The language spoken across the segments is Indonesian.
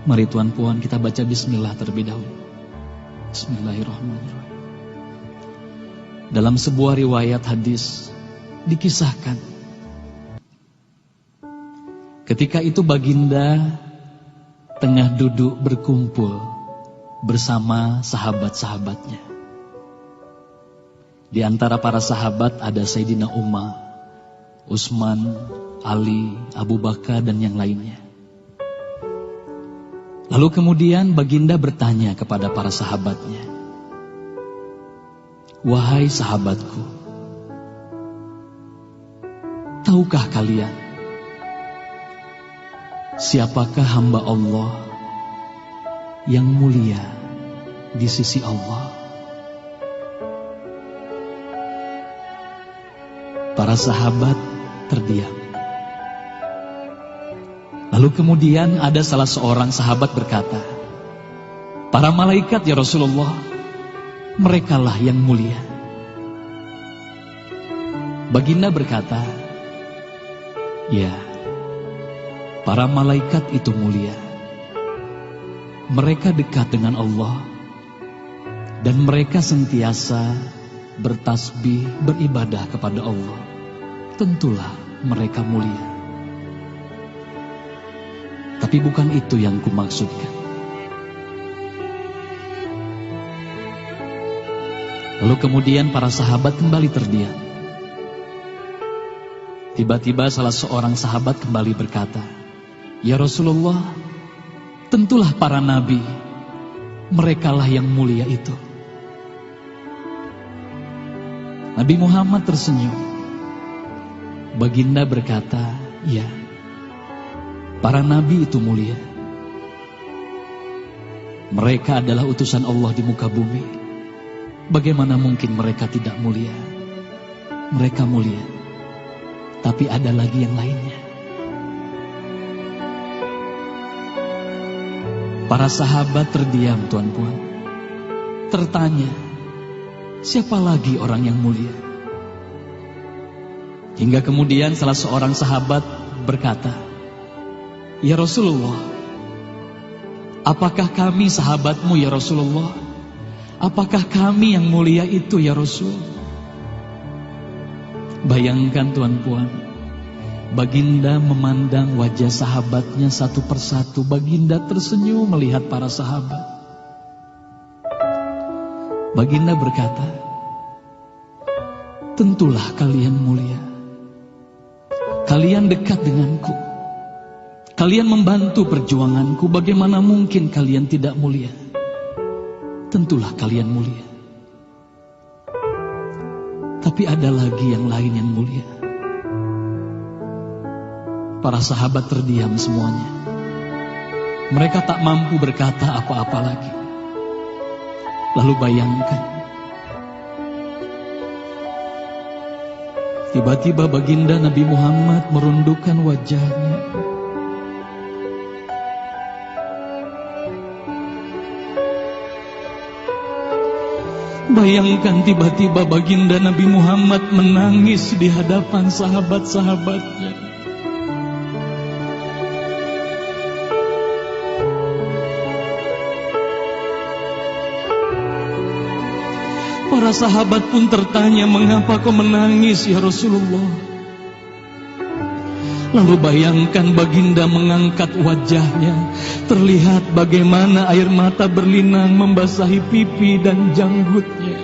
Mari Tuan Puan kita baca bismillah terlebih dahulu. Bismillahirrahmanirrahim. Dalam sebuah riwayat hadis dikisahkan, ketika itu baginda tengah duduk berkumpul bersama sahabat-sahabatnya. Di antara para sahabat ada Sayyidina Umar, Utsman, Ali, Abu Bakar dan yang lainnya. Lalu kemudian baginda bertanya kepada para sahabatnya, "Wahai sahabatku, tahukah kalian siapakah hamba Allah yang mulia di sisi Allah?" Para sahabat terdiam. Lalu kemudian ada salah seorang sahabat berkata, "Para malaikat ya Rasulullah, merekalah yang mulia." Baginda berkata, "Ya, para malaikat itu mulia. Mereka dekat dengan Allah dan mereka sentiasa bertasbih, beribadah kepada Allah. Tentulah mereka mulia. Tapi bukan itu yang kumaksudkan." Lalu kemudian para sahabat kembali terdiam. Tiba-tiba salah seorang sahabat kembali berkata, "Ya Rasulullah, tentulah para nabi, merekalah yang mulia itu." Nabi Muhammad tersenyum. Baginda berkata, "Ya, para nabi itu mulia. Mereka adalah utusan Allah di muka bumi. Bagaimana mungkin mereka tidak mulia? Mereka mulia. Tapi ada lagi yang lainnya." Para sahabat terdiam, Tuan Puan. Tertanya, siapa lagi orang yang mulia? Hingga kemudian salah seorang sahabat berkata, "Ya Rasulullah, apakah kami sahabatmu ya Rasulullah? Apakah kami yang mulia itu ya Rasul?" Bayangkan Tuan Puan, baginda memandang wajah sahabatnya satu persatu. Baginda tersenyum melihat para sahabat. Baginda berkata, "Tentulah kalian mulia. Kalian dekat denganku. Kalian membantu perjuanganku. Bagaimana mungkin kalian tidak mulia? Tentulah kalian mulia. Tapi ada lagi yang lain yang mulia." Para sahabat terdiam semuanya. Mereka tak mampu berkata apa-apa lagi. Lalu bayangkan, tiba-tiba baginda Nabi Muhammad merundukkan wajahnya. Bayangkan tiba-tiba baginda Nabi Muhammad menangis di hadapan sahabat-sahabatnya. Para sahabat pun tertanya, "Mengapa kau menangis ya Rasulullah?" Lalu bayangkan baginda mengangkat wajahnya. Terlihat bagaimana air mata berlinang membasahi pipi dan janggutnya.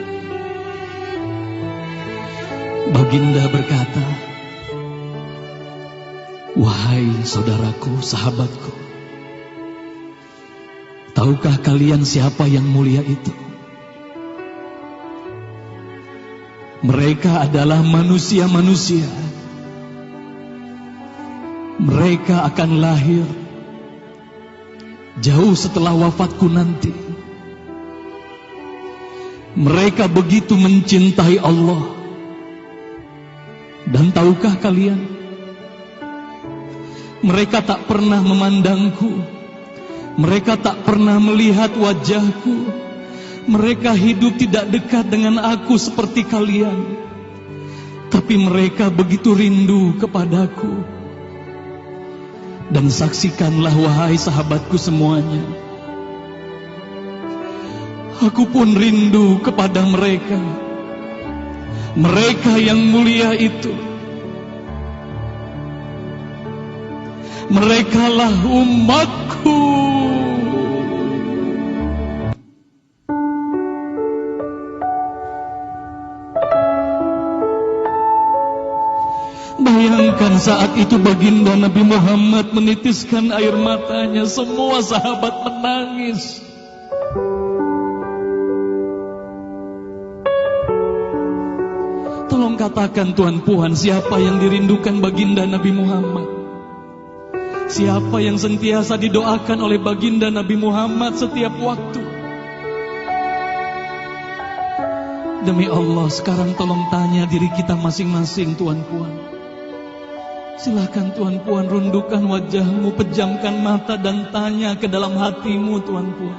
Baginda berkata, "Wahai saudaraku, sahabatku, tahukah kalian siapa yang mulia itu? Mereka adalah manusia-manusia. Mereka akan lahir jauh setelah wafatku nanti. Mereka begitu mencintai Allah. Dan tahukah kalian, mereka tak pernah memandangku. Mereka tak pernah melihat wajahku. Mereka hidup tidak dekat dengan aku seperti kalian. Tapi mereka begitu rindu kepadaku. Dan saksikanlah wahai sahabatku semuanya, aku pun rindu kepada mereka, mereka yang mulia itu. Merekalah umatku. Bayangkan saat itu baginda Nabi Muhammad menitiskan air matanya, semua sahabat menangis. Tolong katakan Tuan Puan, siapa yang dirindukan baginda Nabi Muhammad? Siapa yang sentiasa didoakan oleh baginda Nabi Muhammad setiap waktu? Demi Allah, sekarang tolong tanya diri kita masing-masing Tuan Puan. Silakan Tuan Puan rundukkan wajahmu, pejamkan mata dan tanya ke dalam hatimu Tuan Puan.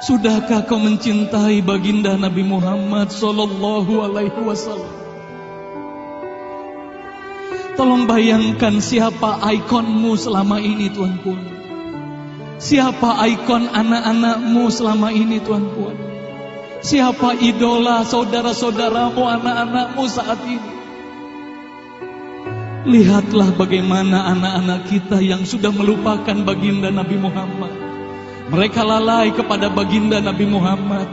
Sudahkah kau mencintai baginda Nabi Muhammad sallallahu alaihi wasallam? Tolong bayangkan siapa ikonmu selama ini Tuan Puan. Siapa ikon anak-anakmu selama ini Tuan Puan. Siapa idola saudara-saudaramu, anak-anakmu saat ini. Lihatlah bagaimana anak-anak kita yang sudah melupakan baginda Nabi Muhammad. Mereka lalai kepada baginda Nabi Muhammad.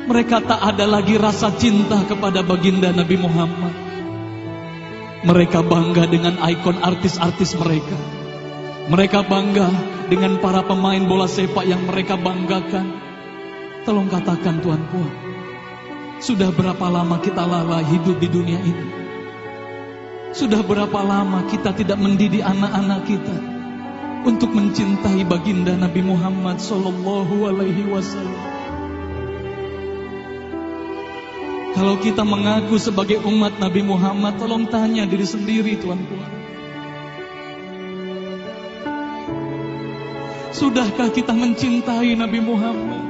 Mereka tak ada lagi rasa cinta kepada baginda Nabi Muhammad. Mereka bangga dengan ikon artis-artis mereka. Mereka bangga dengan para pemain bola sepak yang mereka banggakan. Tolong katakan Tuan Puan, sudah berapa lama kita lalai hidup di dunia ini? Sudah berapa lama kita tidak mendidik anak-anak kita untuk mencintai baginda Nabi Muhammad sallallahu alaihi wasallam? Kalau kita mengaku sebagai umat Nabi Muhammad, tolong tanya diri sendiri Tuan Puan. Sudahkah kita mencintai Nabi Muhammad?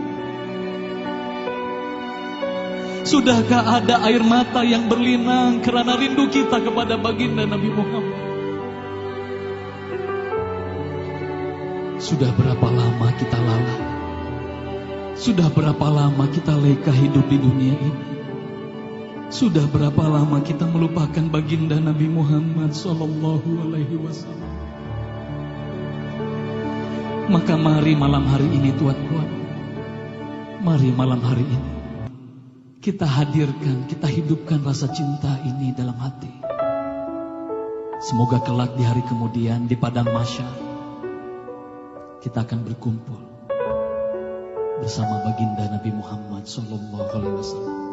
Sudahkah ada air mata yang berlinang karena rindu kita kepada baginda Nabi Muhammad? Sudah berapa lama kita lalai? Sudah berapa lama kita leka hidup di dunia ini? Sudah berapa lama kita melupakan baginda Nabi Muhammad sallallahu alaihi wasallam? Maka mari malam hari ini Tuan Puan, mari malam hari ini kita hadirkan, kita hidupkan rasa cinta ini dalam hati. Semoga kelak di hari kemudian di padang mahsyar kita akan berkumpul bersama baginda Nabi Muhammad sallallahu alaihi wasallam.